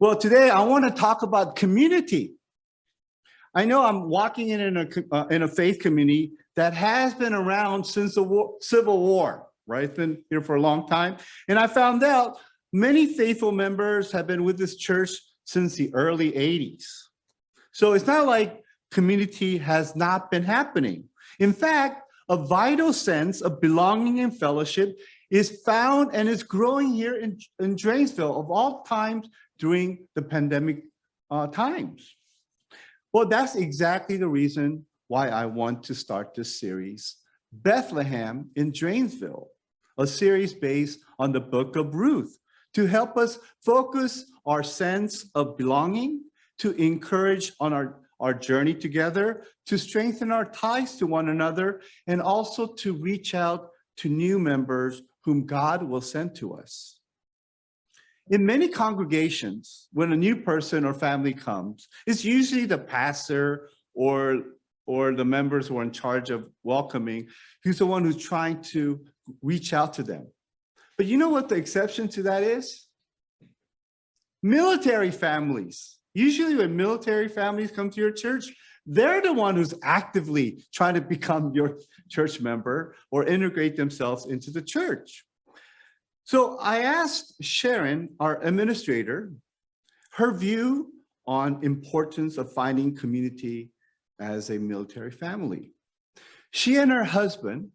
Well, today I want to talk about community. I know I'm walking in a faith community that has been around since the Civil War, right? It's been here for a long time. And I found out many faithful members have been with this church since the early 80s. So it's not like community has not been happening. In fact, a vital sense of belonging and fellowship is found and is growing here in Dranesville of all times during the pandemic times. Well, that's exactly the reason why I want to start this series, Bethlehem in Dranesville, a series based on the Book of Ruth, to help us focus our sense of belonging, to encourage on our journey together, to strengthen our ties to one another, and also to reach out to new members whom God will send to us. In many congregations, when a new person or family comes, it's usually the pastor or the members who are in charge of welcoming, who's the one who's trying to reach out to them. But you know what the exception to that is? Military families. Usually when military families come to your church, they're the one who's actively trying to become your church member or integrate themselves into the church. So I asked Sharon, our administrator, her view on importance of finding community as a military family. She and her husband,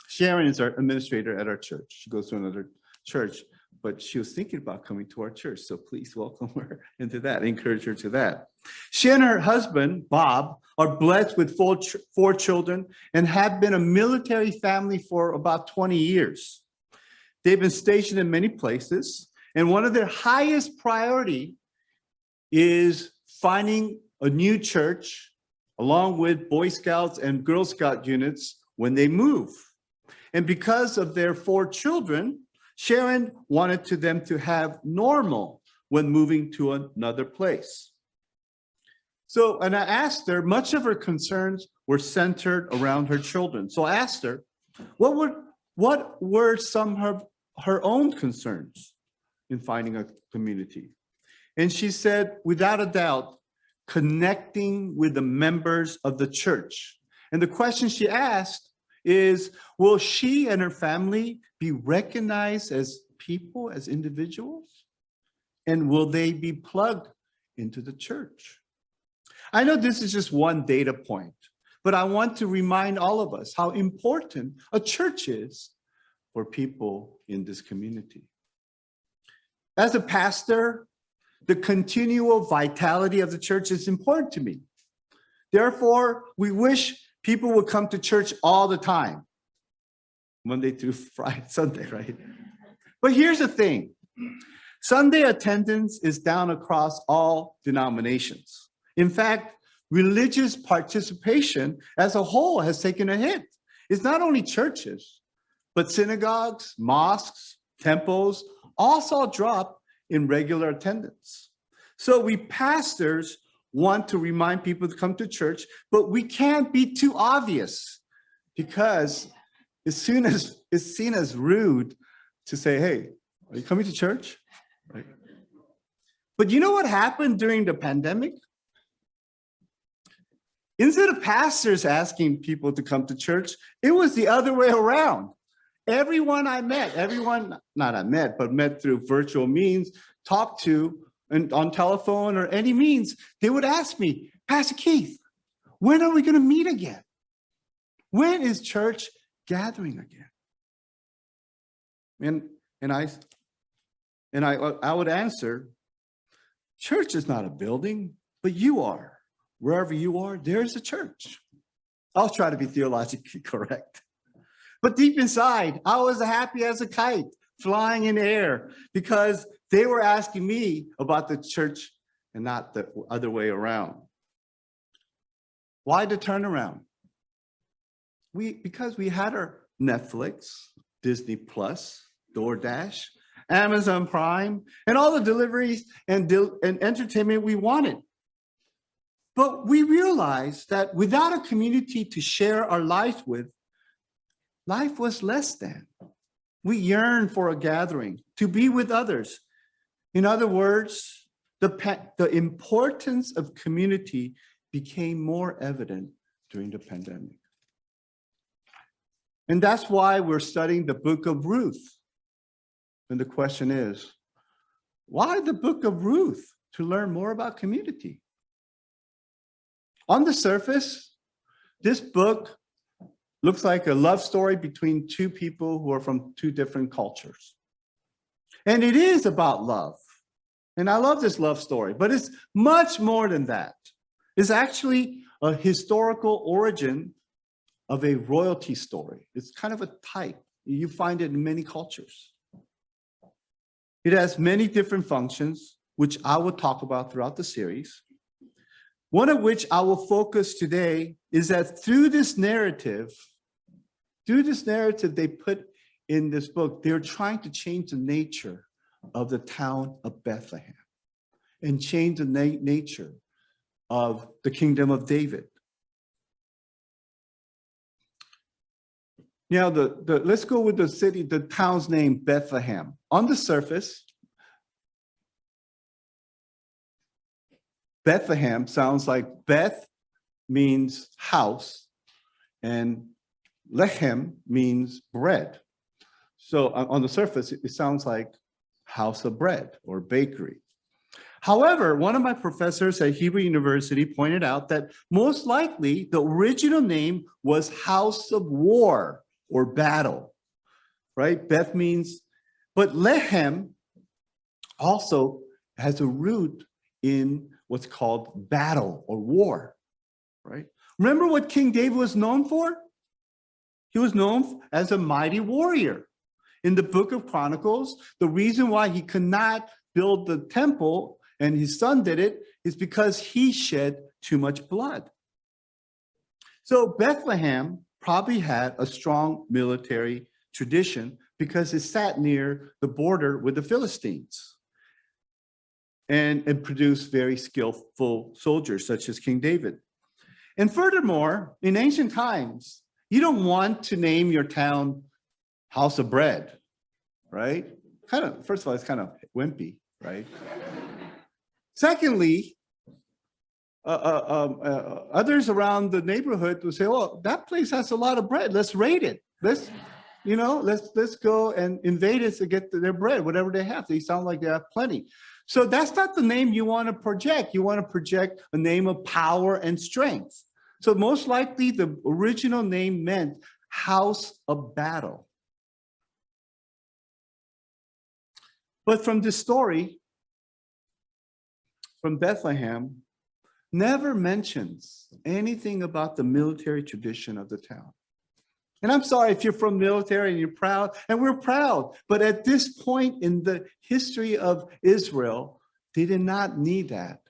Sharon is our administrator at our church. She goes to another church, but she was thinking about coming to our church. So please welcome her into that, encourage her to that. She and her husband, Bob, are blessed with four children and have been a military family for about 20 years. They've been stationed in many places, and one of their highest priority is finding a new church along with Boy Scouts and Girl Scout units when they move. And because of their four children, Sharon wanted them to have normal when moving to another place. So, and I asked her, much of her concerns were centered around her children. So I asked her, what were some of her own concerns in finding a community? And she said, without a doubt, connecting with the members of the church. And the question she asked is, will she and her family be recognized as people, as individuals? And will they be plugged into the church? I know this is just one data point, but I want to remind all of us how important a church is for people in this community. As a pastor, the continual vitality of the church is important to me. Therefore, we wish people would come to church all the time, Monday through Friday, Sunday, right? But here's the thing. Sunday attendance is down across all denominations. In fact, religious participation as a whole has taken a hit. It's not only churches, but synagogues, mosques, temples all saw a drop in regular attendance. So we pastors want to remind people to come to church, but we can't be too obvious because as soon as it's seen as rude to say, hey, are you coming to church? Right? But you know what happened during the pandemic? Instead of pastors asking people to come to church, it was the other way around. Everyone I met, but met through virtual means, talked to and on telephone or any means, they would ask me, Pastor Keith, when are we going to meet again? When is church gathering again? And I would answer, church is not a building, but you are. Wherever you are, there's a church. I'll try to be theologically correct. But deep inside, I was happy as a kite flying in the air because they were asking me about the church and not the other way around. Why the turnaround? Because we had our Netflix, Disney Plus, DoorDash, Amazon Prime, and all the deliveries and entertainment we wanted. But we realized that without a community to share our lives with, life was less than. We yearn for a gathering, to be with others. In other words, the importance of community became more evident during the pandemic. And that's why we're studying the Book of Ruth. And the question is, why the Book of Ruth? To learn more about community. On the surface, this book looks like a love story between two people who are from two different cultures. And it is about love. And I love this love story, but it's much more than that. It's actually a historical origin of a royalty story. It's kind of a type. You find it in many cultures. It has many different functions, which I will talk about throughout the series. One of which I will focus today is that through this narrative they put in this book, they're trying to change the nature of the town of Bethlehem and change the nature of the kingdom of David. Now, let's go with the town's name, Bethlehem. On the surface, Bethlehem sounds like Beth means house and Lechem means bread. So on the surface, it sounds like house of bread or bakery. However, one of my professors at Hebrew University pointed out that most likely the original name was house of war or battle, right? Beth means, but Lechem also has a root in what's called battle or war, right? Remember what King David was known for? He was known as a mighty warrior. In the Book of Chronicles, the reason why he could not build the temple and his son did it is because he shed too much blood. So Bethlehem probably had a strong military tradition because it sat near the border with the Philistines and produced very skillful soldiers such as King David. And furthermore, in ancient times, you don't want to name your town House of Bread, right? First of all, it's kind of wimpy, right? Secondly, others around the neighborhood will say, "Oh, that place has a lot of bread. Let's raid it. Let's go and invade it to get their bread, whatever they have. They sound like they have plenty." So that's not the name you want to project. You want to project a name of power and strength. So most likely the original name meant house of battle. But from this story, from Bethlehem, never mentions anything about the military tradition of the town. And I'm sorry if you're from military and you're proud, and we're proud, but at this point in the history of Israel, they did not need that,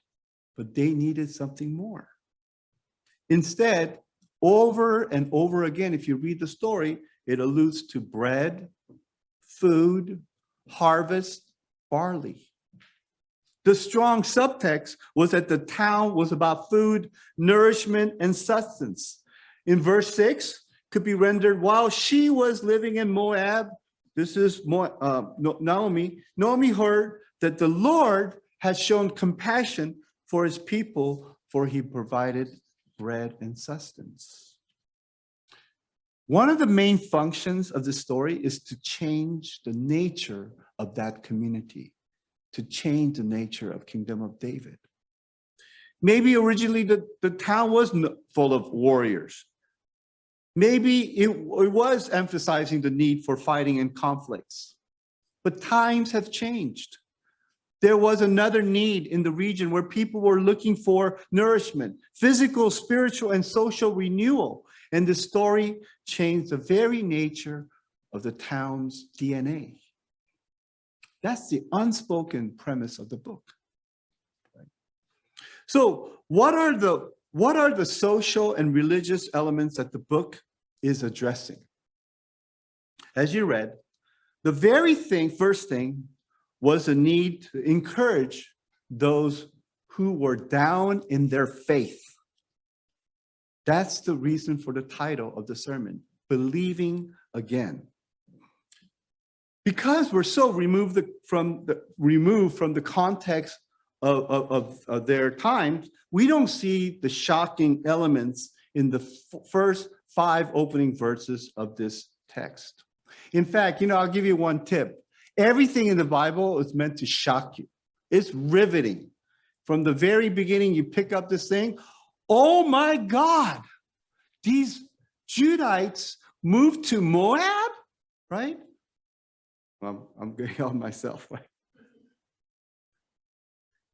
but they needed something more. Instead, over and over again, if you read the story, it alludes to bread, food, harvest, barley. The strong subtext was that the town was about food, nourishment, and sustenance. In verse 6, could be rendered, while she was living in Moab, this is Naomi. Naomi heard that the Lord has shown compassion for his people, for he provided bread and sustenance. One of the main functions of the story is to change the nature of that community, to change the nature of Kingdom of David. Maybe originally the town was full of warriors. Maybe it was emphasizing the need for fighting and conflicts, but times have changed. There was another need in the region where people were looking for nourishment, physical, spiritual, and social renewal. And the story changed the very nature of the town's DNA. That's the unspoken premise of the book. So what are the social and religious elements that the book is addressing? As you read, the very first thing was a need to encourage those who were down in their faith. That's the reason for the title of the sermon, Believing Again. Because we're so removed from the context of their times, we don't see the shocking elements in the first 5 opening verses of this text. In fact, I'll give you one tip. Everything in the Bible is meant to shock you. It's riveting. From the very beginning, you pick up this thing. Oh my God, these Judites moved to Moab, right? Well, I'm getting on myself. Right?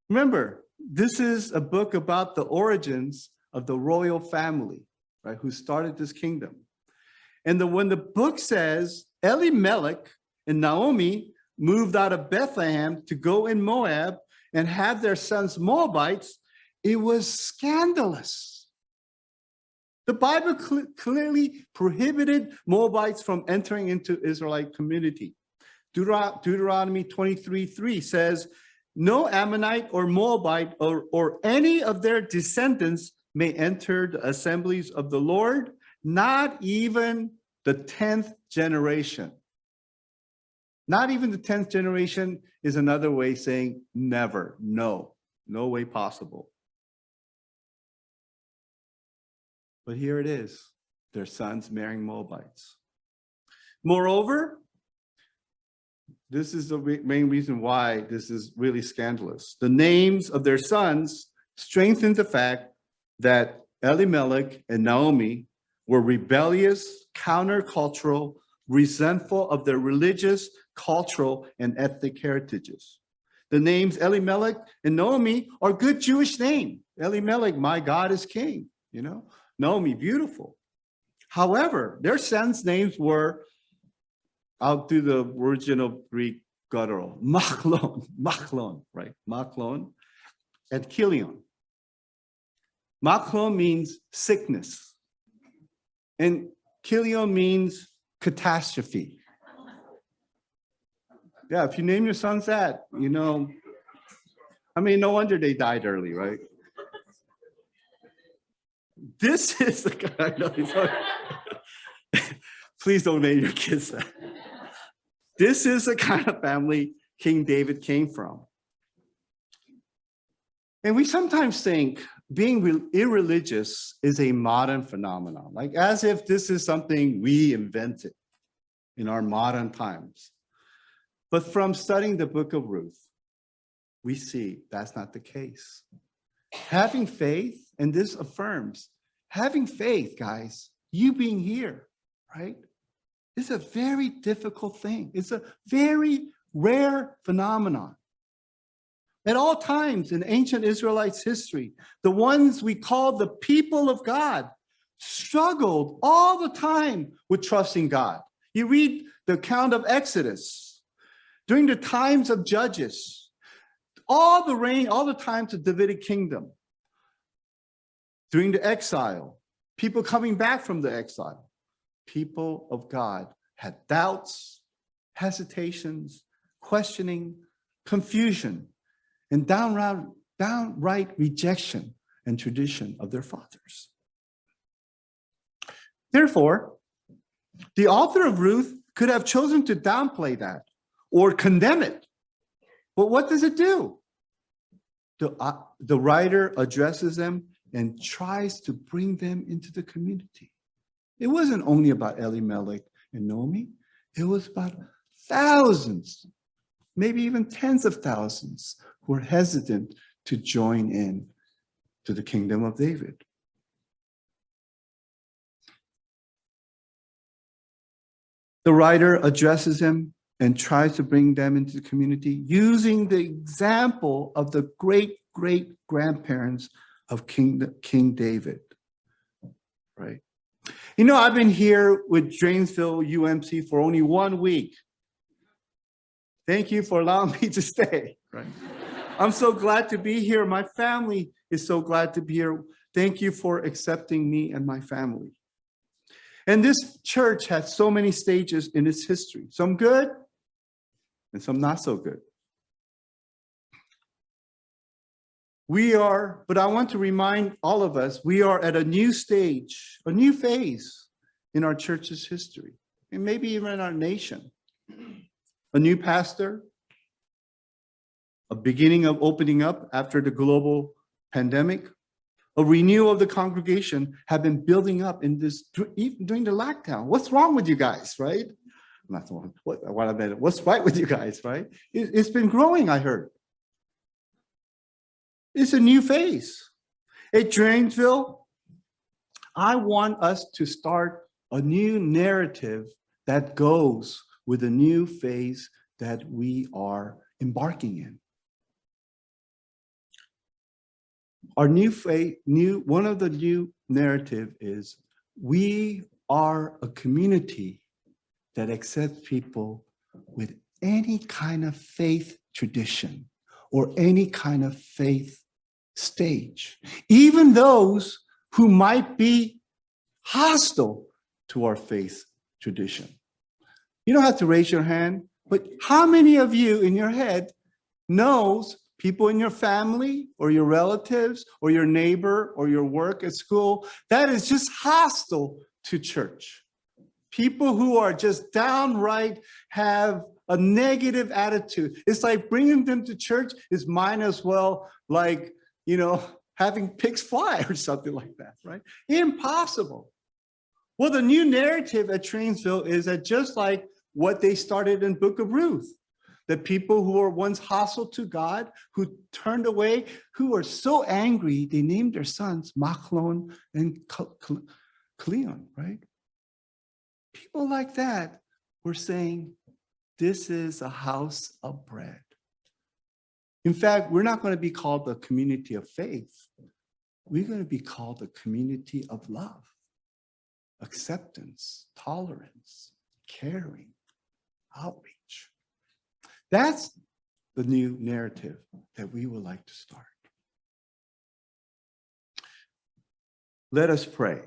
Remember, this is a book about the origins of the royal family, right, who started this kingdom. And when the book says Elimelech and Naomi moved out of Bethlehem to go in Moab and have their sons Moabites, it was scandalous. The Bible clearly prohibited Moabites from entering into Israelite community. Deuteronomy 23:3 says, no Ammonite or Moabite or any of their descendants may enter the assemblies of the Lord, not even the 10th generation. Not even the 10th generation is another way saying never, no way possible. But here it is, their sons marrying Moabites. Moreover, this is the main reason why this is really scandalous. The names of their sons strengthen the fact that Elimelech and Naomi were rebellious, countercultural, resentful of their religious, cultural, and ethnic heritages. The names Elimelech and Naomi are good Jewish names. Elimelech, my God is king, Naomi, beautiful. However, their sons' names were, I'll do the original Greek guttural, Machlon, right? Machlon and Kilion. Machlon means sickness, and Kilion means catastrophe. Yeah, if you name your sons that, no wonder they died early, right? This is the kind of, please don't name your kids that. This is the kind of family King David came from. And we sometimes think being irreligious is a modern phenomenon, like as if this is something we invented in our modern times. But from studying the Book of Ruth, we see that's not the case. Having faith, and this affirms, having faith, guys, you being here, right? It's a very difficult thing. It's a very rare phenomenon. At all times in ancient Israelites' history, the ones we call the people of God struggled all the time with trusting God. You read the account of Exodus, during the times of Judges, all the times of the Davidic kingdom, during the exile, people coming back from the exile. People of God had doubts, hesitations, questioning, confusion, and downright rejection and tradition of their fathers. Therefore, the author of Ruth could have chosen to downplay that or condemn it. But what does it do? The writer addresses them and tries to bring them into the community. It wasn't only about Elimelech and Naomi. It was about thousands, maybe even tens of thousands who were hesitant to join in to the kingdom of David. The writer addresses them and tries to bring them into the community using the example of the great-great-grandparents of King David, right? I've been here with Dranesville UMC for only 1 week. Thank you for allowing me to stay, right? I'm so glad to be here. My family is so glad to be here. Thank you for accepting me and my family. And this church has so many stages in its history, some good and some not so good. But I want to remind all of us, we are at a new stage, a new phase in our church's history, and maybe even in our nation. a new pastor, a beginning of opening up after the global pandemic, a renewal of the congregation have been building up in this even during the lockdown. What's wrong with you guys, right? Not the one. What I meant. What's right with you guys, right? It's been growing, I heard. It's a new phase. At Dranesville, I want us to start a new narrative that goes with a new phase that we are embarking in. Our new phase, one of the new narrative is we are a community that accepts people with any kind of faith tradition or any kind of faith stage, even those who might be hostile to our faith tradition. You don't have to raise your hand, but how many of you in your head knows people in your family or your relatives or your neighbor or your work at school that is just hostile to church? People who are just downright have a negative attitude. It's like bringing them to church is might as well like, having pigs fly or something like that, right? Impossible. Well, the new narrative at Dranesville is that just like what they started in Book of Ruth, the people who were once hostile to God, who turned away, who were so angry, they named their sons Machlon and Cleon, right? People like that were saying, this is a house of bread. In fact, we're not going to be called the community of faith. We're going to be called the community of love, acceptance, tolerance, caring, outreach. That's the new narrative that we would like to start. Let us pray.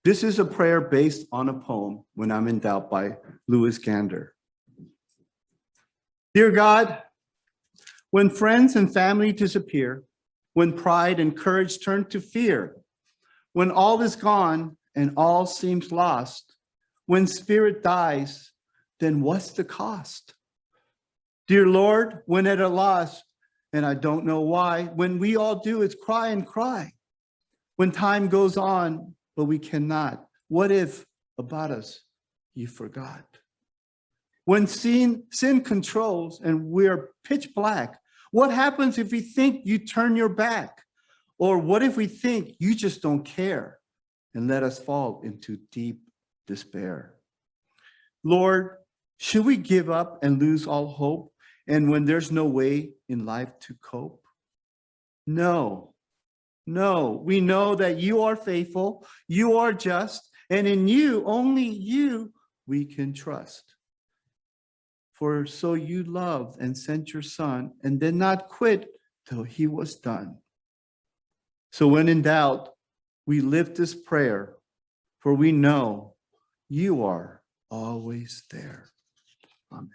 This is a prayer based on a poem, When I'm in Doubt, by Lewis Gander. Dear God, when friends and family disappear, when pride and courage turn to fear, when all is gone and all seems lost, when spirit dies, then what's the cost? Dear Lord, when at a loss, and I don't know why, when we all do is cry and cry, when time goes on, but we cannot, what if about us you forgot? When sin controls and we're pitch black, what happens if we think you turn your back? Or what if we think you just don't care and let us fall into deep despair? Lord, should we give up and lose all hope? And when there's no way in life to cope? No, we know that you are faithful, you are just, and in you, only you, we can trust. For so you loved and sent your son and did not quit till he was done. So when in doubt, we lift this prayer, for we know you are always there. Amen.